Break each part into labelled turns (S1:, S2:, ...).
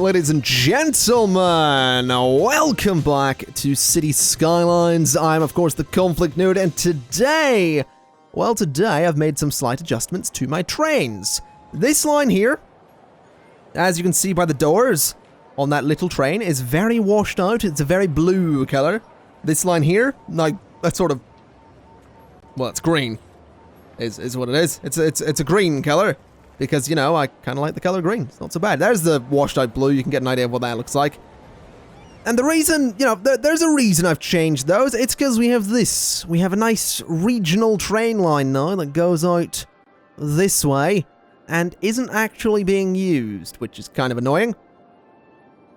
S1: ladies and gentlemen, welcome back to City Skylines. I'm, of course, the ConflictNerd, and today I've made some slight adjustments to my trains. This line here, as you can see by the doors on that little train, is very washed out. It's a very blue color. This line here, like, that's sort of, well, it's green, is what it is. It's a green color. Because, you know, I kind of like the color green. It's not so bad. There's the washed out blue. You can get an idea of what that looks like. And the reason, you know, there's a reason I've changed those. It's because we have this. We have a nice regional train line now that goes out this way and isn't actually being used, which is kind of annoying.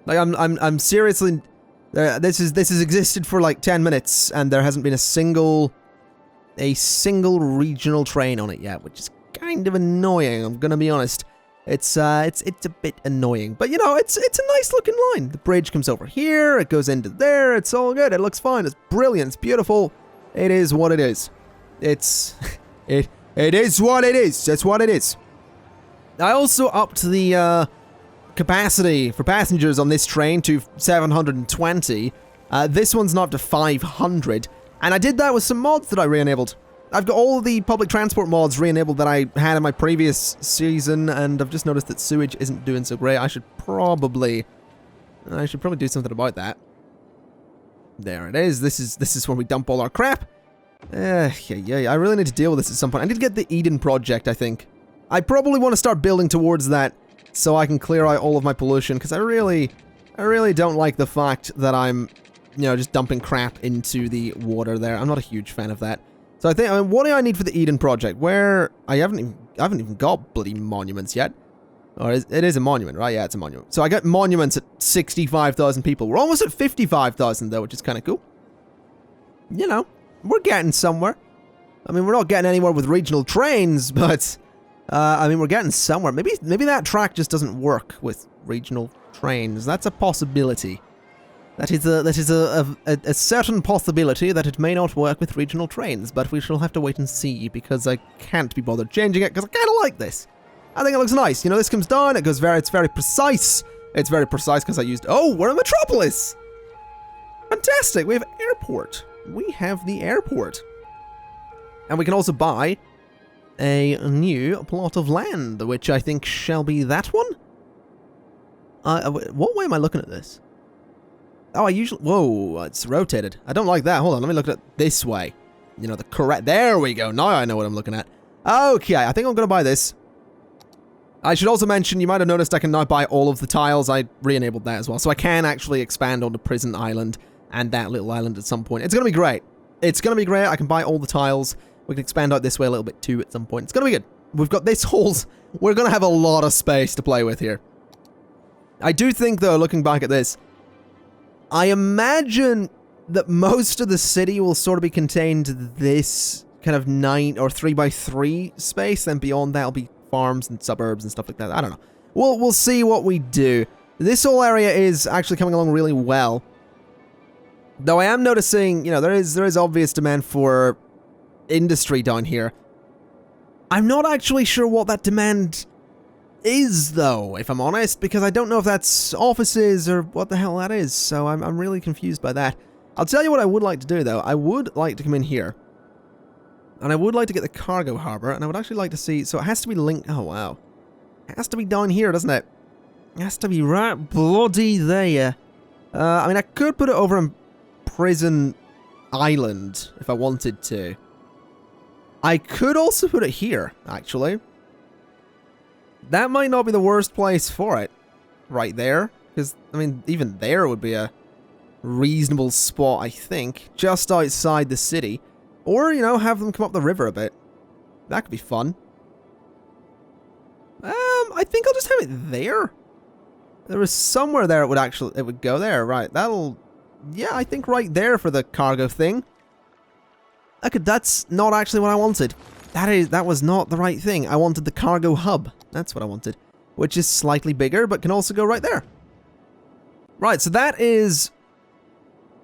S1: Like, I'm seriously, this has existed for like 10 minutes and there hasn't been a single regional train on it yet, which is kind of annoying, I'm gonna be honest. It's a bit annoying, but you know, it's a nice looking line. The bridge comes over here, it goes into there, it's all good, it looks fine, it's brilliant, it's beautiful. It is what it is. It is what it is, that's what it is. I also upped the capacity for passengers on this train to 720. This one's not up to 500, and I did that with some mods that I re-enabled. I've got all of the public transport mods re-enabled that I had in my previous season, and I've just noticed that sewage isn't doing so great. I should probably do something about that. There it is. This is when we dump all our crap. Yeah. I really need to deal with this at some point. I need to get the Eden project, I think. I probably want to start building towards that so I can clear out all of my pollution, because I really don't like the fact that I'm, you know, just dumping crap into the water there. I'm not a huge fan of that. So I mean, what do I need for the Eden project? Where I haven't even got bloody monuments yet. Or it is a monument, right? Yeah, it's a monument. So I got monuments at 65,000 people. We're almost at 55,000 though, which is kind of cool. You know, we're getting somewhere. I mean, we're not getting anywhere with regional trains, but I mean, we're getting somewhere. Maybe that track just doesn't work with regional trains. That's a possibility. That is a certain possibility that it may not work with regional trains, but we shall have to wait and see, because I can't be bothered changing it, because I kind of like this. I think it looks nice. You know, this comes down, it's very precise. It's very precise because I used, oh, we're in Metropolis! Fantastic, we have airport. We have the airport. And we can also buy a new plot of land, which I think shall be that one? What way am I looking at this? Oh, whoa, it's rotated. I don't like that. Hold on, let me look at it this way. You know, there we go. Now I know what I'm looking at. Okay, I think I'm going to buy this. I should also mention, you might have noticed I can now buy all of the tiles. I re-enabled that as well. So I can actually expand onto Prison Island and that little island at some point. It's going to be great. It's going to be great. I can buy all the tiles. We can expand out this way a little bit too at some point. It's going to be good. We've got this whole... We're going to have a lot of space to play with here. I do think, though, looking back at this, I imagine that most of the city will sort of be contained to this kind of 9 or 3x3 space, then beyond that will be farms and suburbs and stuff like that. I don't know. We'll see what we do. This whole area is actually coming along really well. Though I am noticing, you know, there is obvious demand for industry down here. I'm not actually sure what that demand is, though, if I'm honest, because I don't know if that's offices or what the hell that is, so I'm really confused by that. I'll tell you what I would like to do, though. I would like to come in here, and I would like to get the cargo harbor, and I would actually like to see, so it has to be linked, oh wow. It has to be down here, doesn't it? It has to be right bloody there. I mean, I could put it over in Prison Island, if I wanted to. I could also put it here, actually. That might not be the worst place for it, right there, because, I mean, even there would be a reasonable spot, I think, just outside the city, or, you know, have them come up the river a bit. That could be fun. I think I'll just have it there. There was somewhere there it would go there, right, yeah, I think right there for the cargo thing. That's not actually what I wanted. That was not the right thing. I wanted the cargo hub. That's what I wanted. Which is slightly bigger, but can also go right there. Right, so that is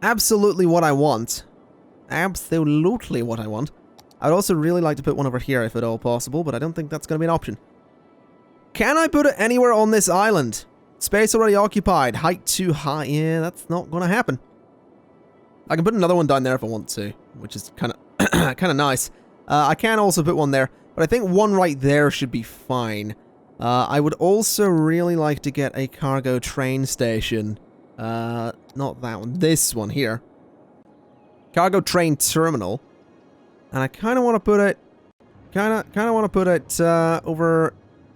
S1: absolutely what I want. Absolutely what I want. I'd also really like to put one over here if at all possible, but I don't think that's going to be an option. Can I put it anywhere on this island? Space already occupied. Height too high. Yeah, that's not going to happen. I can put another one down there if I want to, which is kind of kind of nice. I can also put one there, but I think one right there should be fine. I would also really like to get a cargo train station. Not that one. This one here. Cargo train terminal. And I kind of want to put it... Kind of want to put it over...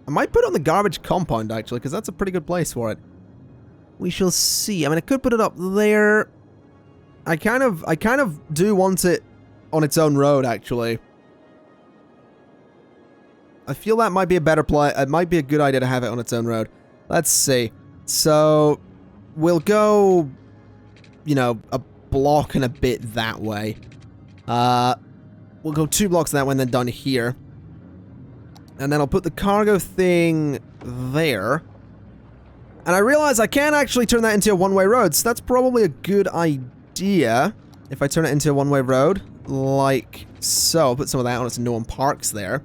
S1: I might put it on the garbage compound, actually, because that's a pretty good place for it. We shall see. I mean, I could put it up there. I kind of do want it on its own road, actually. I feel that might be a better play. It might be a good idea to have it on its own road. Let's see. So, we'll go, you know, a block and a bit that way. We'll go 2 blocks that way and then down here. And then I'll put the cargo thing there. And I realize I can actually turn that into a one-way road, so that's probably a good idea if I turn it into a one-way road, like so. I'll put some of that on it so no one parks there.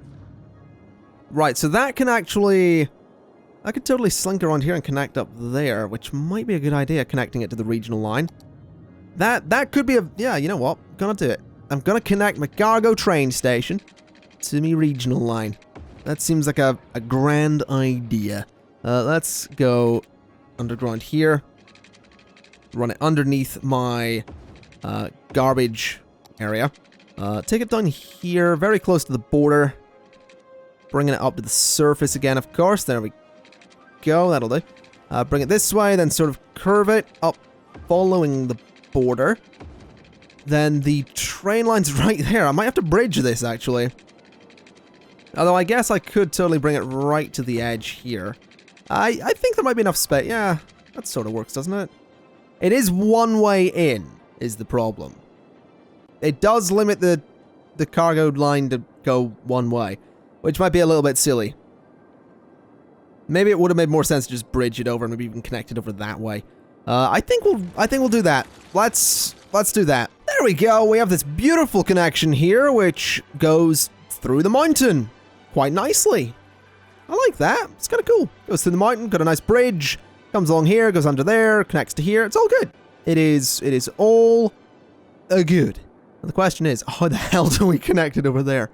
S1: Right, so that can actually... I could totally slink around here and connect up there, which might be a good idea, connecting it to the regional line. That could be a... Yeah, you know what? I'm gonna do it. I'm gonna connect my cargo train station to my regional line. That seems like a grand idea. Let's go underground here. Run it underneath my garbage area. Take it down here, very close to the border. Bringing it up to the surface again, of course. There we go. That'll do. Bring it this way, then sort of curve it up, following the border. Then the train line's right there. I might have to bridge this, actually. Although I guess I could totally bring it right to the edge here. I think there might be enough space. Yeah, that sort of works, doesn't it? It is one way in, is the problem. It does limit the cargo line to go one way, which might be a little bit silly. Maybe it would have made more sense to just bridge it over and maybe even connect it over that way. I think we'll do that. Let's do that. There we go. We have this beautiful connection here, which goes through the mountain quite nicely. I like that. It's kind of cool. Goes through the mountain, got a nice bridge, comes along here, goes under there, connects to here. It's all good. It is all good. And the question is, how the hell do we connect it over there?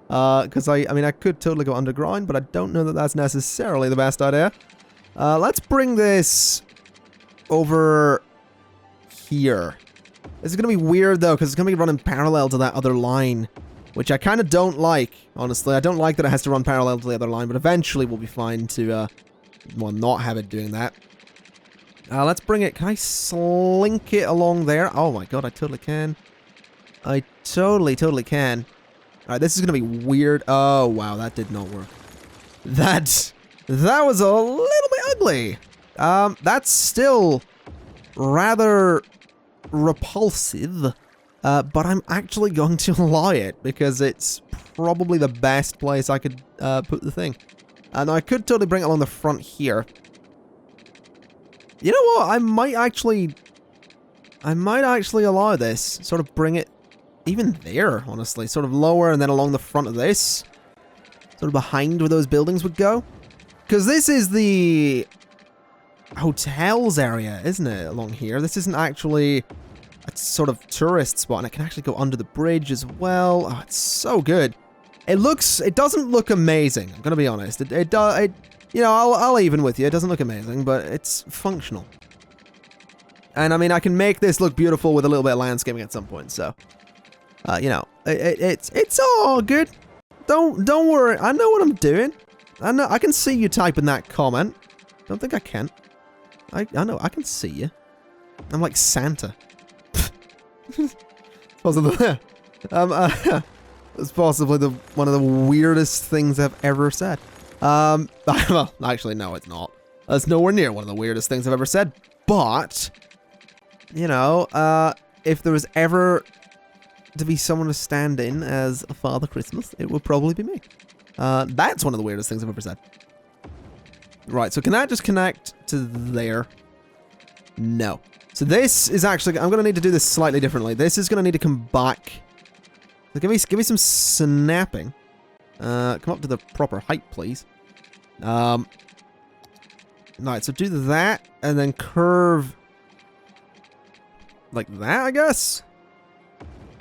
S1: Because I mean, I could totally go underground, but I don't know that that's necessarily the best idea. Let's bring this over here. This is going to be weird, though, because it's going to be running parallel to that other line, which I kind of don't like, honestly. I don't like that it has to run parallel to the other line, but eventually we'll be fine to, well, not have it doing that. Let's bring it... Can I slink it along there? Oh my god, I totally can. I totally can. Alright, this is going to be weird. Oh, wow, that did not work. That was a little bit ugly. That's still rather repulsive, but I'm actually going to allow it because it's probably the best place I could put the thing. And I could totally bring it along the front here. You know what? I might actually allow this. Sort of bring it even there, honestly. Sort of lower and then along the front of this. Sort of behind where those buildings would go. Because this is the hotels area, isn't it, along here? This isn't actually a sort of tourist spot, and I can actually go under the bridge as well. Oh, it's so good. It doesn't look amazing, I'm gonna be honest. You know, I'll even with you, it doesn't look amazing, but it's functional. And I mean, I can make this look beautiful with a little bit of landscaping at some point, so, you know, it's all good. Don't worry, I know what I'm doing. I can see you typing that comment. Don't think I can. I know, I can see you. I'm like Santa. It's possibly one of the weirdest things I've ever said. Well, actually, no, it's not. That's nowhere near one of the weirdest things I've ever said. But, you know, if there was ever to be someone to stand in as a Father Christmas, it would probably be me. That's one of the weirdest things I've ever said. Right, so can that just connect to there? No. So this is actually... I'm going to need to do this slightly differently. This is going to need to come back. So give me some snapping. Come up to the proper height, please. Right, so do that, and then curve like that, I guess?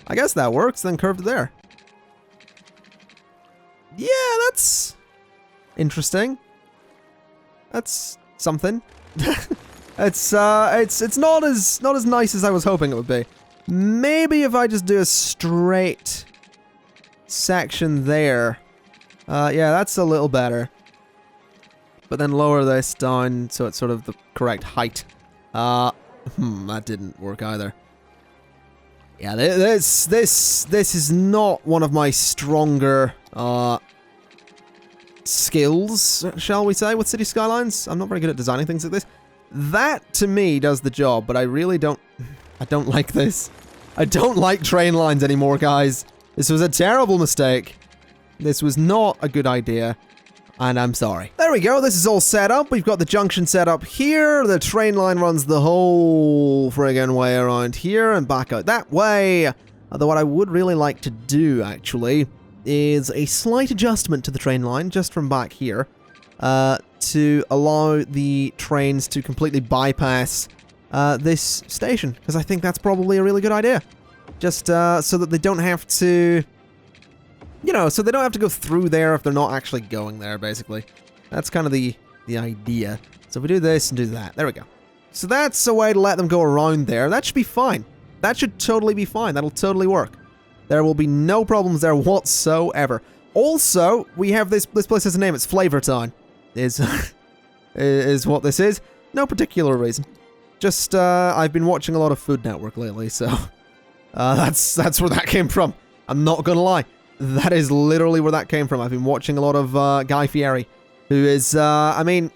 S1: I guess that works, then curve to there. Yeah, that's interesting. That's something. It's not as nice as I was hoping it would be. Maybe if I just do a straight section there. Yeah, that's a little better. But then lower this down so it's sort of the correct height. That didn't work either. Yeah, this is not one of my stronger skills, shall we say, with City Skylines. I'm not very good at designing things like this. That, to me, does the job, but I really don't... I don't like this. I don't like train lines anymore, guys. This was a terrible mistake. This was not a good idea, and I'm sorry. There we go, this is all set up. We've got the junction set up here. The train line runs the whole friggin' way around here and back out that way. Although what I would really like to do, actually, is a slight adjustment to the train line, just from back here, to allow the trains to completely bypass this station, because I think that's probably a really good idea. Just so that they don't have to, you know, so they don't have to go through there if they're not actually going there, basically. That's kind of the idea. So if we do this and do that, there we go. So that's a way to let them go around there. That should be fine. That should totally be fine. That'll totally work. There will be no problems there whatsoever. Also, we have this place has a name. It's Flavor Town. Is what this is. No particular reason. Just I've been watching a lot of Food Network lately, so that's where that came from. I'm not gonna lie. That is literally where that came from. I've been watching a lot of Guy Fieri, who is I mean,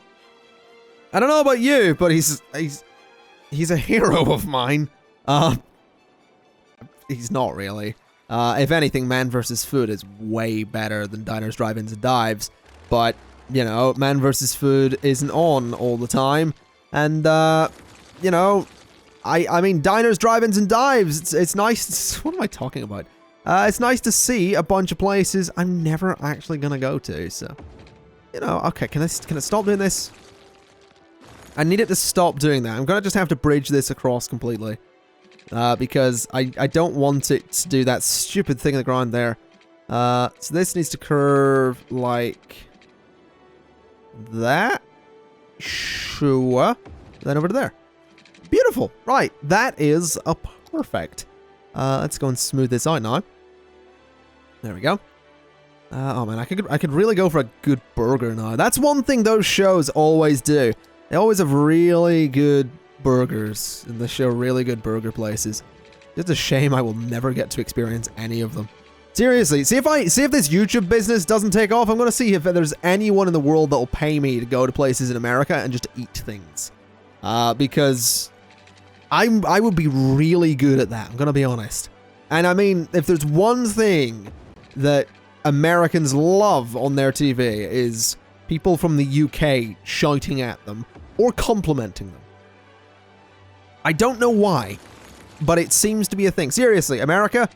S1: I don't know about you, but he's a hero of mine. He's not really. If anything, Man vs. Food is way better than Diners, Drive-Ins, and Dives. But, you know, Man vs. Food isn't on all the time. And, you know, I mean, Diners, Drive-Ins, and Dives, it's nice. What am I talking about? It's nice to see a bunch of places I'm never actually going to go to. So, you know, okay, can I stop doing this? I need it to stop doing that. I'm going to just have to bridge this across completely. Because I don't want it to do that stupid thing on the ground there. So this needs to curve like that. Sure. Then over to there. Beautiful. Right. That is a perfect. Let's go and smooth this out now. There we go. Oh man, I could really go for a good burger now. That's one thing those shows always do. They always have really good burgers, and they show really good burger places. It's a shame I will never get to experience any of them. Seriously, see if this YouTube business doesn't take off, I'm gonna see if there's anyone in the world that will pay me to go to places in America and just eat things. Because I would be really good at that, I'm gonna be honest. And I mean, if there's one thing that Americans love on their TV is people from the UK shouting at them or complimenting them. I don't know why, but it seems to be a thing. Seriously, America,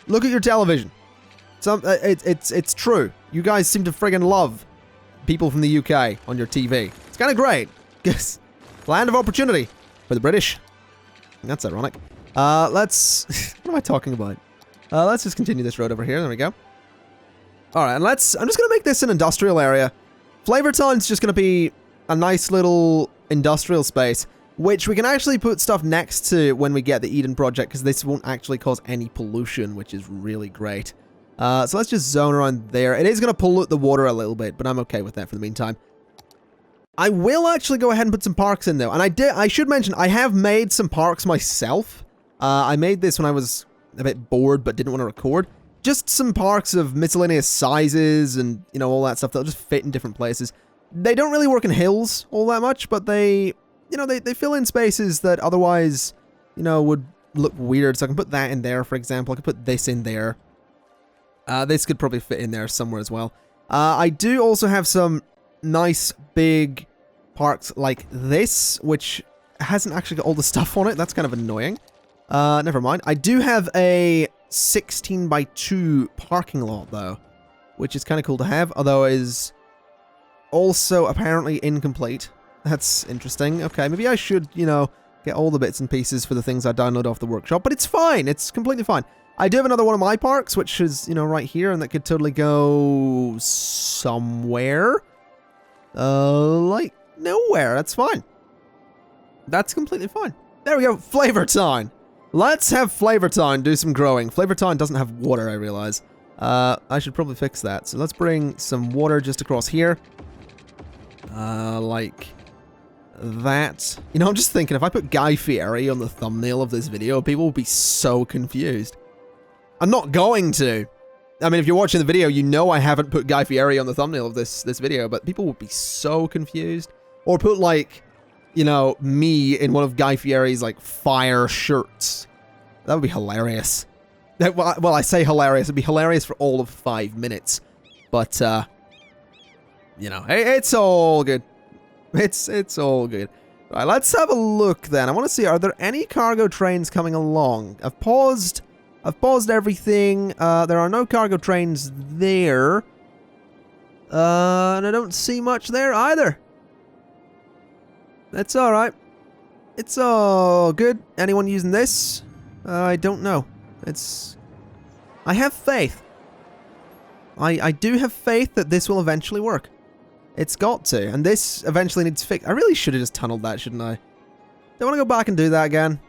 S1: look at your television. It's true. You guys seem to friggin' love people from the UK on your TV. It's kind of great. Yes, land of opportunity for the British. That's ironic. Let's... what am I talking about? Let's just continue this road over here. There we go. All right, and I'm just gonna make this an industrial area. Flavor Town's just gonna be a nice little industrial space, which we can actually put stuff next to when we get the Eden project, because this won't actually cause any pollution, which is really great. So let's just zone around there. It is going to pollute the water a little bit, but I'm okay with that for the meantime. I will actually go ahead and put some parks in, though. And I should mention, I have made some parks myself. I made this when I was a bit bored, but didn't want to record. Just some parks of miscellaneous sizes and, you know, all that stuff that'll just fit in different places. They don't really work in hills all that much, but they... you know, they fill in spaces that otherwise, you know, would look weird. So I can put that in there, for example. I could put this in there. This could probably fit in there somewhere as well. I do also have some nice big parks like this, which hasn't actually got all the stuff on it. That's kind of annoying. Never mind. I do have a 16x2 parking lot, though, which is kind of cool to have, although it is also apparently incomplete. That's interesting. Okay, maybe I should, you know, get all the bits and pieces for the things I download off the workshop, but it's fine. It's completely fine. I do have another one of my parks, which is, you know, right here, and that could totally go somewhere. Like nowhere. That's fine. That's completely fine. There we go. Flavor Town. Let's have Flavor Town do some growing. Flavor Town doesn't have water, I realize. I should probably fix that. So let's bring some water just across here. Like that. You know, I'm just thinking, if I put Guy Fieri on the thumbnail of this video, people will be so confused. I'm not going to. I mean, if you're watching the video, you know I haven't put Guy Fieri on the thumbnail of this video, but people will be so confused. Or put, like, you know, me in one of Guy Fieri's, like, fire shirts. That would be hilarious. Well, I say hilarious. It'd be hilarious for all of 5 minutes. But, you know, it's all good. It's all good. Right, let's have a look then. I want to see, are there any cargo trains coming along? I've paused everything. There are no cargo trains there. And I don't see much there either. That's alright. It's all good. Anyone using this? I don't know. I have faith. I do have faith that this will eventually work. It's got to. And this eventually needs fixed. I really should have just tunneled that, shouldn't I? Don't want to go back and do that again.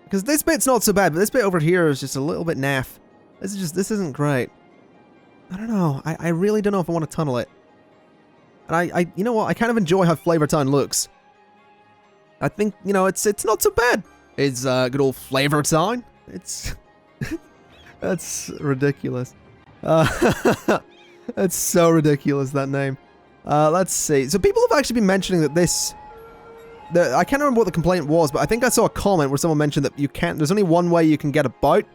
S1: Because this bit's not so bad, but this bit over here is just a little bit naff. This isn't great. I don't know. I really don't know if I want to tunnel it. And you know what? I kind of enjoy how Flavor Town looks. I think, you know, it's not so bad. It's good old Flavor Town. It's that's ridiculous. That's so ridiculous, that name. Let's see. So people have actually been mentioning that I can't remember what the complaint was, but I think I saw a comment where someone mentioned that there's only one way you can get about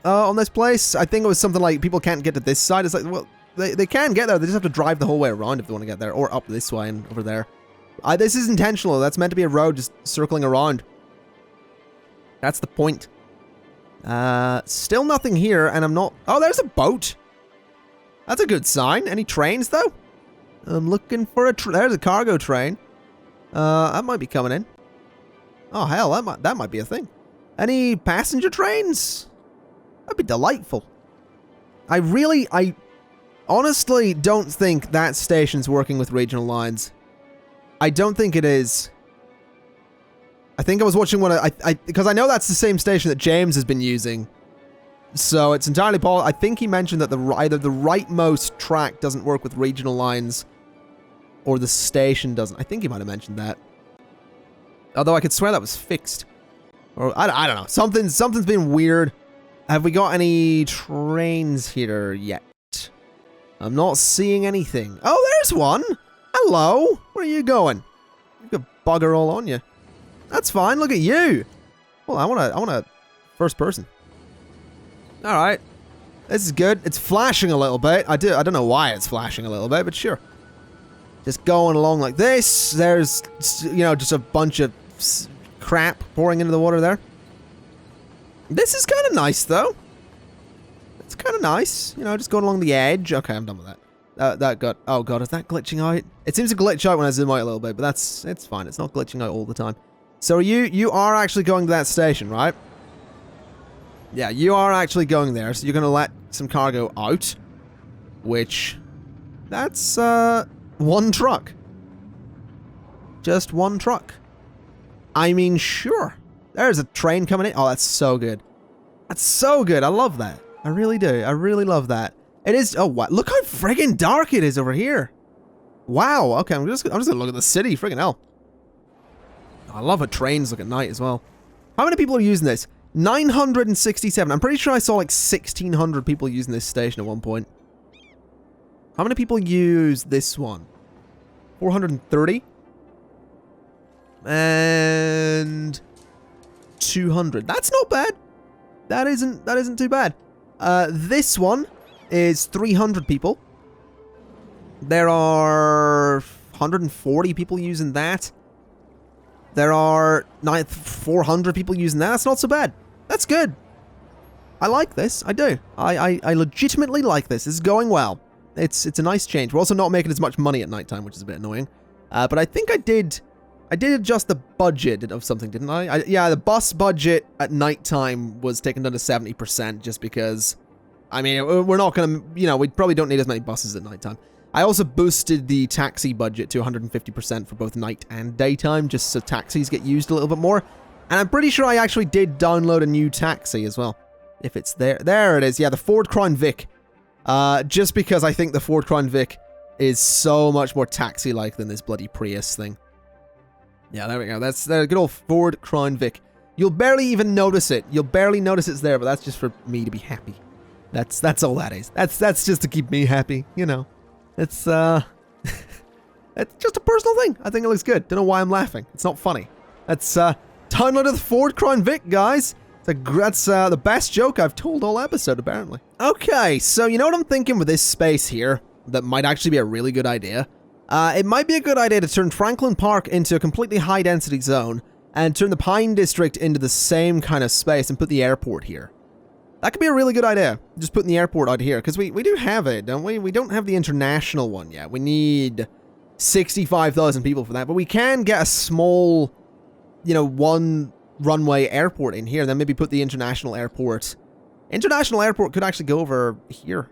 S1: on this place. I think it was something like people can't get to this side. It's like, well, they can get there. They just have to drive the whole way around if they want to get there, or up this way and over there. This is intentional. That's meant to be a road just circling around. That's the point. Still nothing here, and I'm not... Oh, there's a boat. That's a good sign. Any trains, though? I'm looking for there's a cargo train. That might be coming in. Oh, hell, that might be a thing. Any passenger trains? That'd be delightful. I honestly don't think that station's working with regional lines. I don't think it is. I think I was watching one because I know that's the same station that James has been using. So it's entirely possible. I think he mentioned that either the rightmost track doesn't work with regional lines, or the station doesn't. I think he might have mentioned that. Although I could swear that was fixed. Or I don't know. Something's been weird. Have we got any trains here yet? I'm not seeing anything. Oh, there's one. Hello. Where are you going? You've got bugger all on you. That's fine. Look at you. Well, I want a first person. All right. This is good. It's flashing a little bit. I don't know why it's flashing a little bit, but sure. Just going along like this. There's, you know, just a bunch of crap pouring into the water there. This is kind of nice, though. It's kind of nice. You know, just going along the edge. Okay, I'm done with that. Oh god, is that glitching out? It seems to glitch out when I zoom out a little bit, but it's fine. It's not glitching out all the time. So you are actually going to that station, right? Yeah, you are actually going there. So you're going to let some cargo out, which that's one truck. Just one truck. I mean, sure. There's a train coming in. Oh, that's so good. That's so good. I love that. I really do. I really love that. It is. Oh, what? Look how friggin' dark it is over here. Wow. Okay, I'm just gonna look at the city. Friggin' hell. I love how trains look at night as well. How many people are using this? 967. I'm pretty sure I saw like 1,600 people using this station at one point. How many people use this one? 430. And 200. That's not bad. That isn't too bad. This one is 300 people. There are 140 people using that. There are 400 people using that. That's not so bad. That's good. I like this. I do. I legitimately like this. This is going well. It's a nice change. We're also not making as much money at nighttime, which is a bit annoying. But I think I did adjust the budget of something, didn't I? Yeah, the bus budget at nighttime was taken down to 70% just because, I mean, we're not going to, you know, we probably don't need as many buses at nighttime. I also boosted the taxi budget to 150% for both night and daytime, just so taxis get used a little bit more. And I'm pretty sure I actually did download a new taxi as well. If it's there. There it is. Yeah, the Ford Crown Vic. Just because I think the Ford Crown Vic is so much more taxi-like than this bloody Prius thing. Yeah, there we go. That's the good old Ford Crown Vic. You'll barely even notice it. You'll barely notice it's there, but that's just for me to be happy. That's all that is. That's just to keep me happy, you know. It's it's just a personal thing. I think it looks good. Don't know why I'm laughing. It's not funny. That's download of the Ford Crown Vic, guys. That's the best joke I've told all episode, apparently. Okay, so you know what I'm thinking with this space here that might actually be a really good idea? It might be a good idea to turn Franklin Park into a completely high-density zone and turn the Pine District into the same kind of space and put the airport here. That could be a really good idea, just putting the airport out here, because we do have it, don't we? We don't have the international one yet. We need 65,000 people for that, but we can get a small, you know, one runway airport in here, and then maybe put the international airport. International airport could actually go over here,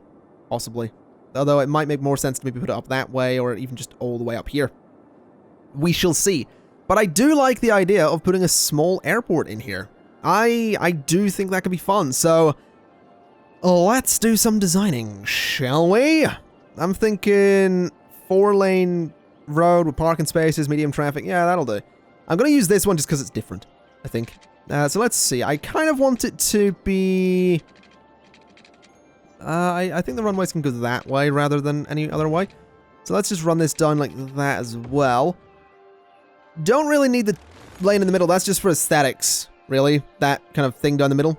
S1: possibly. Although it might make more sense to maybe put it up that way, or even just all the way up here. We shall see. But I do like the idea of putting a small airport in here. I do think that could be fun, so let's do some designing, shall we? I'm thinking 4-lane road with parking spaces, medium traffic. Yeah, that'll do. I'm going to use this one just because it's different, I think. So let's see. I kind of want it to be... I think the runways can go that way rather than any other way. So let's just run this down like that as well. Don't really need the lane in the middle. That's just for aesthetics, really. That kind of thing down the middle.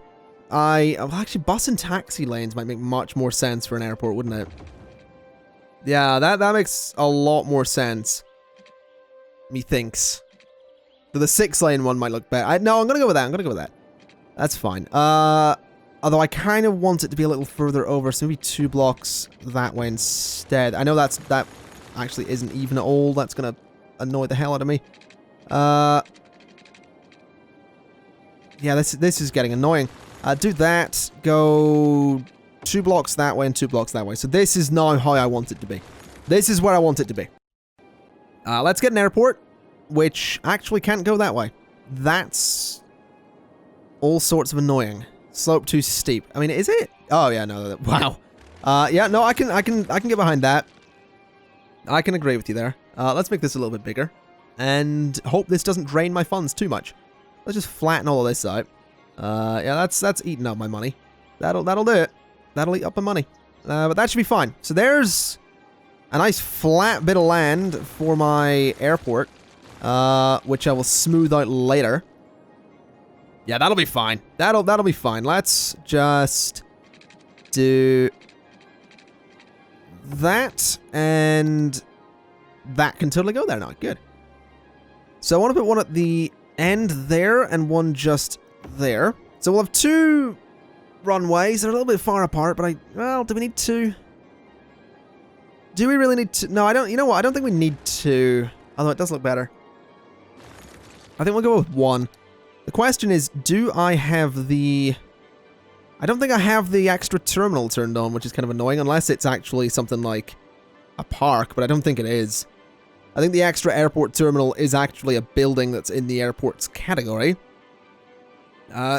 S1: Well, actually, bus and taxi lanes might make much more sense for an airport, wouldn't it? Yeah, that makes a lot more sense. Methinks. But the 6-lane one might look better. No, I'm going to go with that. I'm going to go with that. That's fine. Although I kind of want it to be a little further over, so maybe 2 blocks that way instead. I know that actually isn't even at all. That's going to annoy the hell out of me. Yeah, this is getting annoying. Do that. Go 2 blocks that way and 2 blocks that way. So this is now how I want it to be. This is where I want it to be. Let's get an airport, which actually can't go that way. That's all sorts of annoying. Slope too steep. I mean, is it? Oh yeah, no. Wow. Yeah, no, I can get behind that. I can agree with you there. Let's make this a little bit bigger, and hope this doesn't drain my funds too much. Let's just flatten all of this out. Yeah, that's eating up my money. That'll do it. That'll eat up my money. But that should be fine. So there's a nice flat bit of land for my airport, which I will smooth out later. Yeah, that'll be fine. That'll be fine. Let's just do that, and that can totally go there now. Good. So I want to put one at the end there and one just there. So we'll have 2 runways. They're a little bit far apart, but well, do we need 2? Do we really need to? No, I don't. You know what? I don't think we need 2. Although it does look better. I think we'll go with 1. The question is, do I have the... I don't think I have the extra terminal turned on, which is kind of annoying, unless it's actually something like a park, but I don't think it is. I think the extra airport terminal is actually a building that's in the airport's category.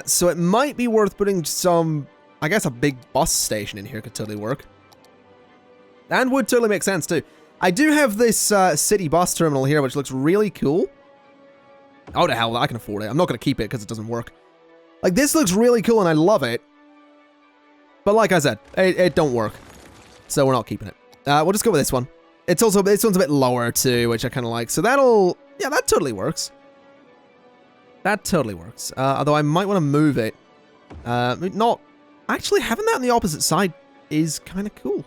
S1: So it might be worth putting some... I guess a big bus station in here could totally work. And would totally make sense, too. I do have this city bus terminal here, which looks really cool. Oh, the hell, I can afford it. I'm not going to keep it because it doesn't work. Like, this looks really cool and I love it. But like I said, it don't work. So we're not keeping it. We'll just go with this one. It's also, this one's a bit lower too, which I kind of like. So that'll, yeah, that totally works. That totally works. Although I might want to move it. Not, actually having that on the opposite side is kind of cool.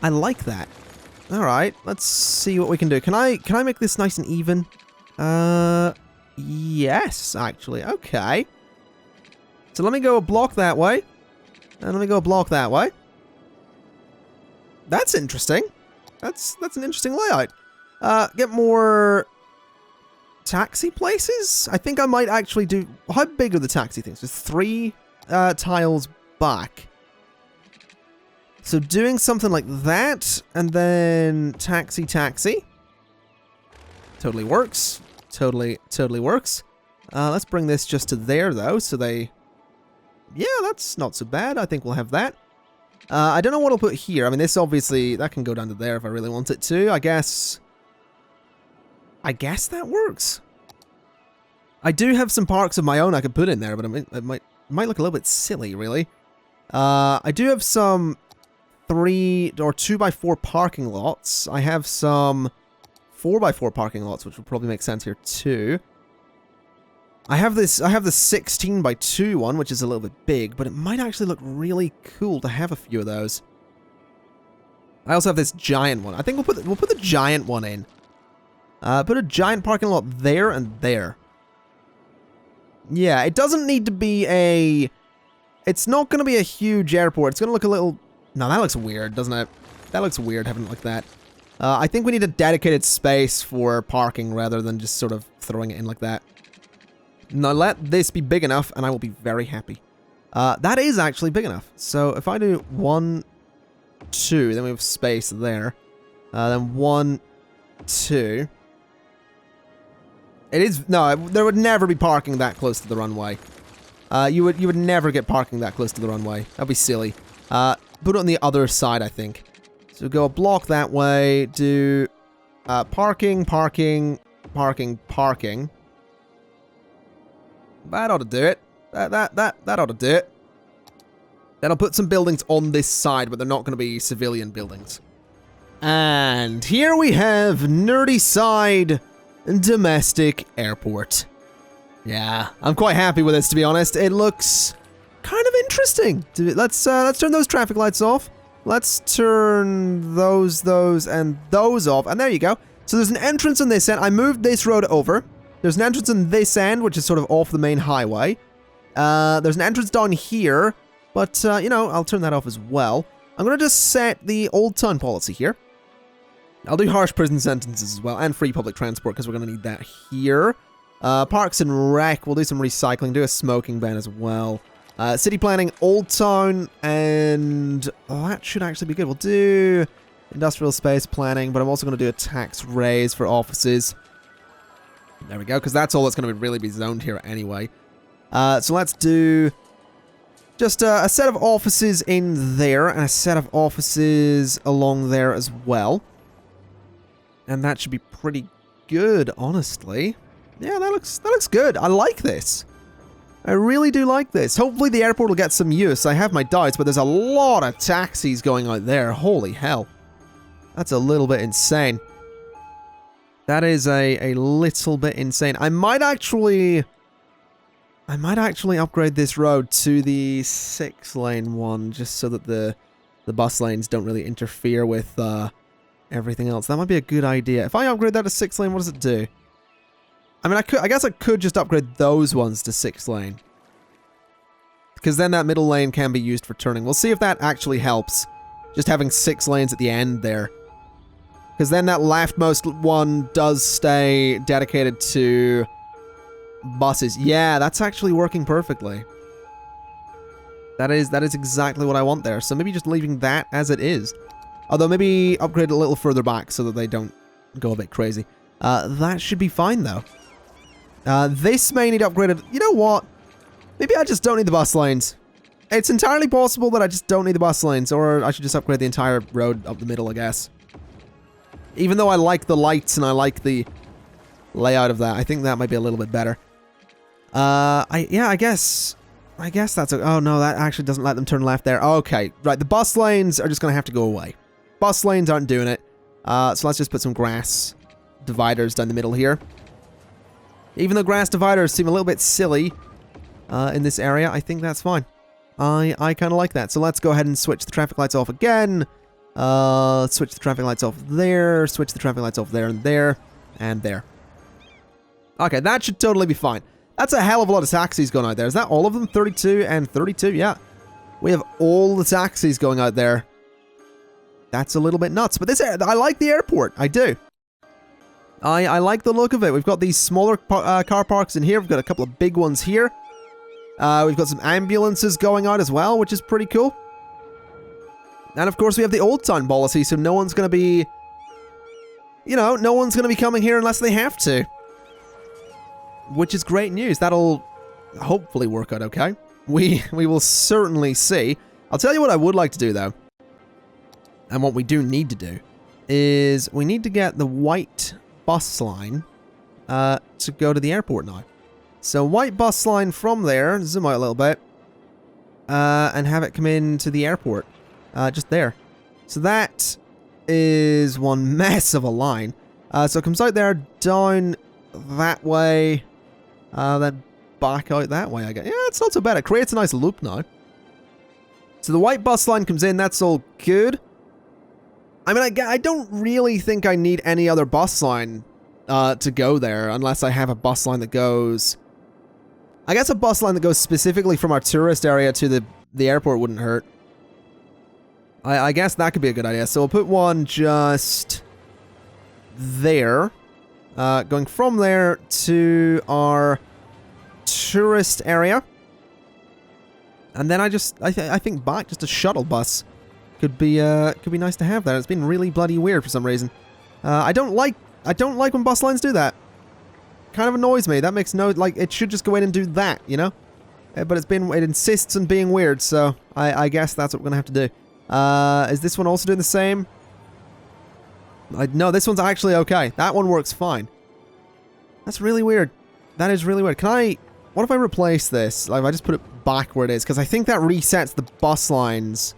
S1: I like that. All right, let's see what we can do. Can I make this nice and even? Yes, actually. Okay. So let me go a block that way. And let me go a block that way. That's interesting. That's an interesting layout. Get more taxi places? I think I might actually do... How big are the taxi things? Just 3 tiles back. So doing something like that, and then taxi. Totally works. Totally works. Let's bring this just to there, though, so they... Yeah, that's not so bad. I think we'll have that. I don't know what I'll put here. I mean, this obviously... That can go down to there if I really want it to. I guess that works. I do have some parks of my own I could put in there, but it might look a little bit silly, really. I do have some 3 or 2x4 parking lots. I have some 4x4 parking lots, which will probably make sense here too. I have the 16x2 one, which is a little bit big, but it might actually look really cool to have a few of those. I also have this giant one. I think we'll put the giant one in. Put a giant parking lot there and there. Yeah, it doesn't need to be a... It's not going to be a huge airport. It's going to look a little... No, that looks weird, doesn't it? That looks weird having it like that. I think we need a dedicated space for parking rather than just sort of throwing it in like that. Now let this be big enough and I will be very happy. That is actually big enough. So if I do 1, 2, then we have space there. Then 1, 2... It is... No, there would never be parking that close to the runway. You would never get parking that close to the runway. That'd be silly. Put it on the other side, I think. So go a block that way, do parking. That ought to do it. That ought to do it. Then I'll put some buildings on this side, but they're not going to be civilian buildings. And here we have Nerdyside Domestic Airport. Yeah, I'm quite happy with this, to be honest. It looks kind of interesting. Let's turn those traffic lights off. Let's turn those, and those off. And there you go. So there's an entrance on this end. I moved this road over. There's an entrance on this end, which is sort of off the main highway. There's an entrance down here. But, you know, I'll turn that off as well. I'm going to just set the Old Town policy here. I'll do harsh prison sentences as well, and free public transport, because we're going to need that here. Parks and Rec, we'll do some recycling, do a smoking ban as well. City planning, Old Town, and... Oh, that should actually be good. We'll do industrial space planning, but I'm also going to do a tax raise for offices. There we go, because that's all that's going to really be zoned here anyway. So let's do just a set of offices in there, and a set of offices along there as well. And that should be pretty good, honestly. Yeah, that looks good. I like this. I really do like this. Hopefully the airport will get some use. I have my doubts, but there's a lot of taxis going out there. Holy hell. That's a little bit insane. That is a little bit insane. I might actually upgrade this road to the 6-lane one, just so that the bus lanes don't really interfere with everything else. That might be a good idea. If I upgrade that to 6-lane, what does it do? I mean, I guess I could just upgrade those ones to 6-lane. Because then that middle lane can be used for turning. We'll see if that actually helps. Just having 6 lanes at the end there. Because then that leftmost one does stay dedicated to buses. Yeah, that's actually working perfectly. That is exactly what I want there. So maybe just leaving that as it is. Although maybe upgrade it a little further back so that they don't go a bit crazy. That should be fine though. This may need upgraded. You know what? Maybe I just don't need the bus lanes. It's entirely possible that I just don't need the bus lanes, or I should just upgrade the entire road up the middle, I guess. Even though I like the lights and I like the layout of that, I think that might be a little bit better. I guess that's... Oh no, that actually doesn't let them turn left there. Okay, right, the bus lanes are just going to have to go away. Bus lanes aren't doing it. So let's just put some grass dividers down the middle here. Even though grass dividers seem a little bit silly in this area, I think that's fine. I kind of like that. So let's go ahead and switch the traffic lights off again. Switch the traffic lights off there. Switch the traffic lights off there and there. And there. Okay, that should totally be fine. That's a hell of a lot of taxis going out there. Is that all of them? 32 and 32? Yeah. We have all the taxis going out there. That's a little bit nuts. But this, I like the airport. I do. I like the look of it. We've got these smaller car parks in here. We've got a couple of big ones here. We've got some ambulances going out as well, which is pretty cool. And of course we have the old town policy, so no one's going to be... You know, no one's going to be coming here unless they have to. Which is great news. That'll hopefully work out okay. We will certainly see. I'll tell you what I would like to do, though. And what we do need to do is we need to get the white bus line to go to the airport now. So white bus line from there, zoom out a little bit, and have it come into the airport. Just there. So that is one mess of a line. So it comes out there, down that way, then back out that way, I guess. Yeah, it's not so bad. It creates a nice loop now. So the white bus line comes in, that's all good. I mean, I don't really think I need any other bus line to go there, unless I have a bus line that goes... I guess a bus line that goes specifically from our tourist area to the airport wouldn't hurt. I guess that could be a good idea. So we'll put one just there. Going from there to our tourist area. And then I think back, just a shuttle bus could be nice to have there. It's been really bloody weird for some reason. I don't like when bus lines do that. Kind of annoys me. That makes no, like, it should just go in and do that, you know? But it insists on being weird, so I guess that's what we're gonna have to do. Is this one also doing the same? No, this one's actually okay. That one works fine. That's really weird. That is really weird. What if I replace this? Like, if I just put it back where it is? Because I think that resets the bus lines.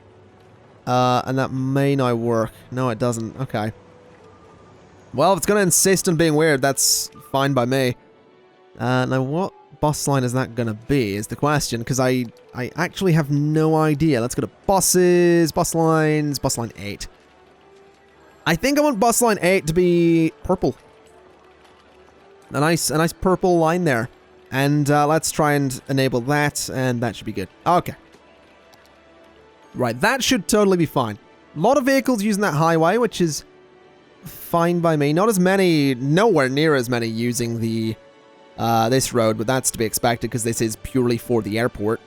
S1: And that may not work. No, it doesn't. Okay. Well, if it's going to insist on being weird, that's fine by me. Now, what bus line is that going to be is the question, because I actually have no idea. Let's go to buses, bus lines, bus line 8. I think I want bus line 8 to be purple. A nice purple line there. And let's try and enable that, and that should be good. Okay. Right, that should totally be fine. A lot of vehicles using that highway, which is fine by me. Not as many, nowhere near as many using the this road, but that's to be expected because this is purely for the airport.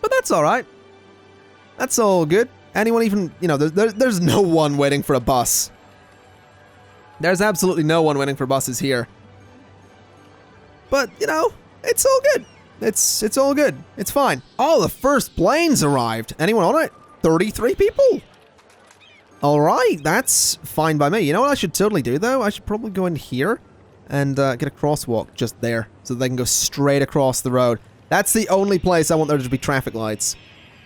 S1: But that's alright. That's all good. Anyone even, you know, there's no one waiting for a bus. There's absolutely no one waiting for buses here. But, you know, it's all good. It's all good. It's fine. Oh, the first plane's arrived. Anyone on it? 33 people. Alright, that's fine by me. You know what I should totally do, though? I should probably go in here and get a crosswalk just there so that they can go straight across the road. That's the only place I want there to be traffic lights.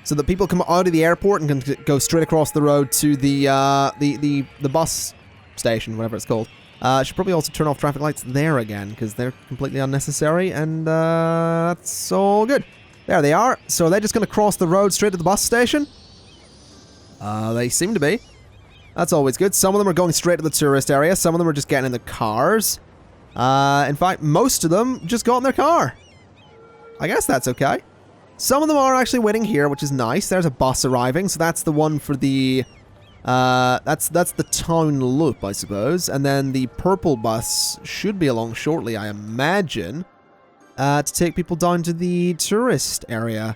S1: So that people come out of the airport and can go straight across the road to the bus station, whatever it's called. I should probably also turn off traffic lights there again, because they're completely unnecessary, and that's all good. There they are. So are they just going to cross the road straight to the bus station? They seem to be. That's always good. Some of them are going straight to the tourist area. Some of them are just getting in the cars. In fact, most of them just got in their car. I guess that's okay. Some of them are actually waiting here, which is nice. There's a bus arriving, so that's the one for the... that's the town loop, I suppose. And then the purple bus should be along shortly, I imagine, to take people down to the tourist area.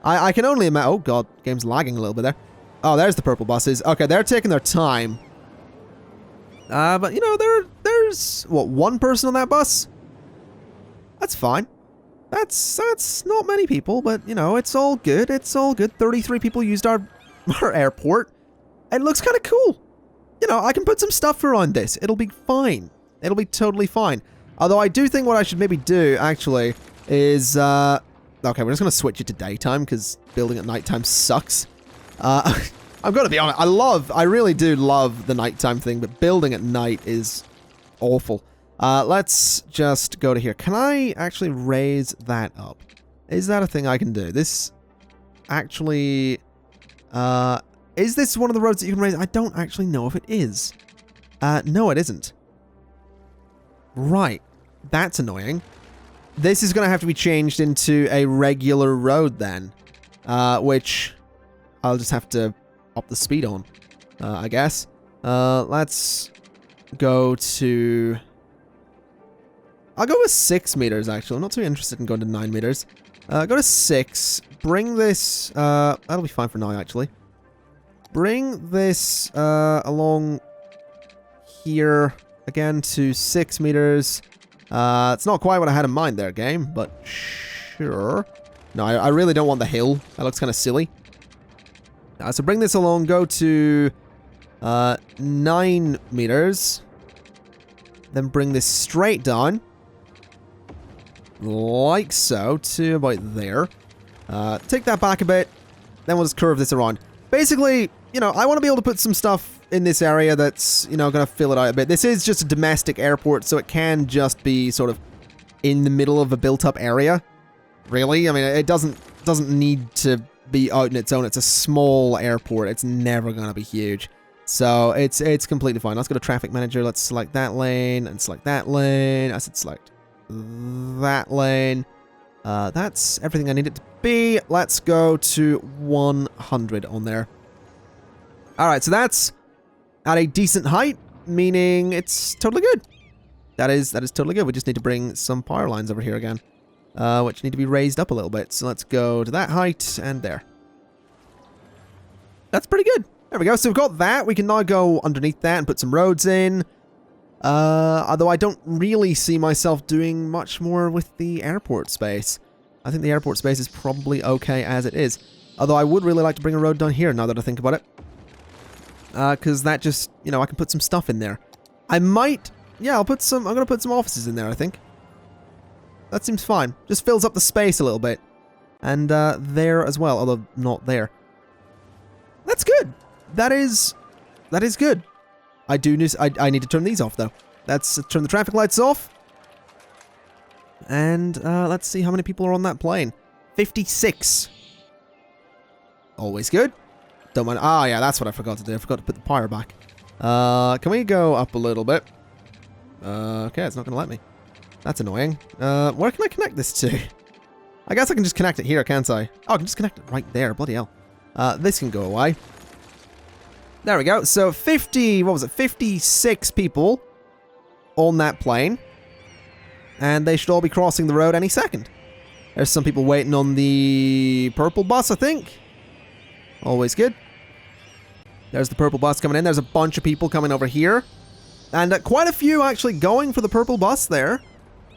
S1: I can only imagine... Oh, God. Game's lagging a little bit there. Oh, there's the purple buses. Okay, they're taking their time. But, you know, there's... What, one person on that bus? That's fine. That's not many people, but, you know, it's all good. It's all good. 33 people used our airport. It looks kind of cool. You know, I can put some stuff around this. It'll be fine. It'll be totally fine. Although I do think what I should maybe do, actually, is... Okay, we're just going to switch it to daytime, because building at nighttime sucks. I'm going to be honest. I really do love the nighttime thing, but building at night is awful. Let's just go to here. Can I actually raise that up? Is that a thing I can do? This actually... is this one of the roads that you can raise? I don't actually know if it is. No, it isn't. Right. That's annoying. This is going to have to be changed into a regular road then. Which I'll just have to up the speed on, I guess. Let's go to... I'll go with 6 meters, actually. I'm not too interested in going to 9 meters. Go to 6. Bring this... that'll be fine for now, actually. Bring this along here again to 6 meters. It's not quite what I had in mind there, game, but sure. No, I really don't want the hill. That looks kind of silly. So bring this along. Go to 9 meters. Then bring this straight down. Like so, to about there. Take that back a bit. Then we'll just curve this around. Basically, you know, I want to be able to put some stuff in this area that's, you know, going to fill it out a bit. This is just a domestic airport, so it can just be sort of in the middle of a built-up area. Really? I mean, it doesn't need to be out in its own. It's a small airport. It's never going to be huge. So it's completely fine. Let's go to traffic manager. Let's select that lane and select that lane. I said select that lane. That's everything I need it to be. Let's go to 100 on there. All right, so that's at a decent height, meaning it's totally good. That is totally good. We just need to bring some power lines over here again, which need to be raised up a little bit. So let's go to that height and there. That's pretty good. There we go. So we've got that. We can now go underneath that and put some roads in. Although I don't really see myself doing much more with the airport space. I think the airport space is probably okay as it is. Although I would really like to bring a road down here now that I think about it. Because that just, you know, I can put some stuff in there. I might, yeah, I'm going to put some offices in there, I think. That seems fine. Just fills up the space a little bit. And there as well, although not there. That's good. That is good. I need to turn these off, though. Let's turn the traffic lights off. And let's see how many people are on that plane. 56. Always good. Don't mind. Ah, yeah, that's what I forgot to do. I forgot to put the power back. Can we go up a little bit? Okay, it's not going to let me. That's annoying. Where can I connect this to? I guess I can just connect it here, can't I? Oh, I can just connect it right there. Bloody hell. This can go away. There we go. So 56 people on that plane. And they should all be crossing the road any second. There's some people waiting on the purple bus, I think. Always good. There's the purple bus coming in. There's a bunch of people coming over here. And quite a few actually going for the purple bus there.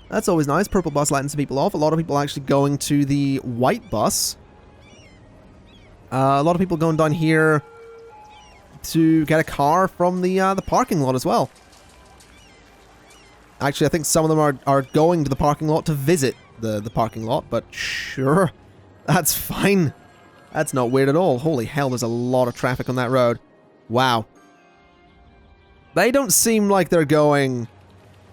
S1: That's always nice. Purple bus letting some people off. A lot of people actually going to the white bus. A lot of people going down here to get a car from the parking lot as well. Actually, I think some of them are going to the parking lot to visit the parking lot, but sure, that's fine. That's not weird at all. Holy hell, there's a lot of traffic on that road. Wow. They don't seem like they're going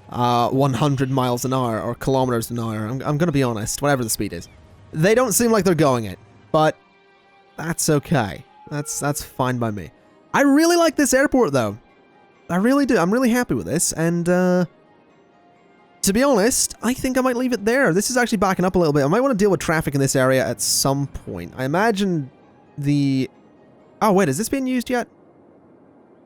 S1: 100 miles an hour or kilometers an hour. I'm going to be honest, whatever the speed is. They don't seem like they're going it, but that's okay. That's fine by me. I really like this airport, though. I really do. I'm really happy with this, and to be honest, I think I might leave it there. This is actually backing up a little bit. I might want to deal with traffic in this area at some point. I imagine the... Oh, wait, is this being used yet?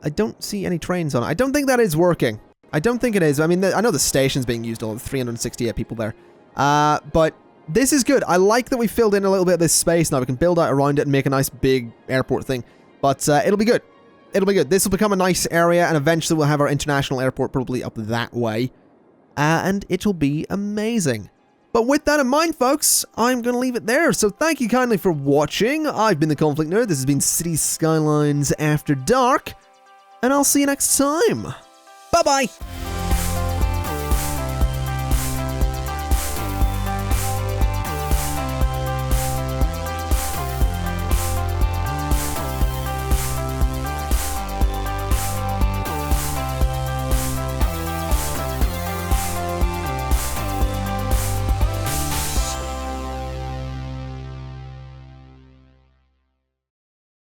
S1: I don't see any trains on it. I don't think that is working. I don't think it is. I mean, I know the station's being used, all the 368 people there. But this is good. I like that we filled in a little bit of this space now. We can build out around it and make a nice big airport thing. But it'll be good. It'll be good. This will become a nice area, and eventually we'll have our international airport probably up that way. And it'll be amazing. But with that in mind, folks, I'm going to leave it there. So thank you kindly for watching. I've been the Conflict Nerd. This has been City Skylines After Dark. And I'll see you next time. Bye-bye.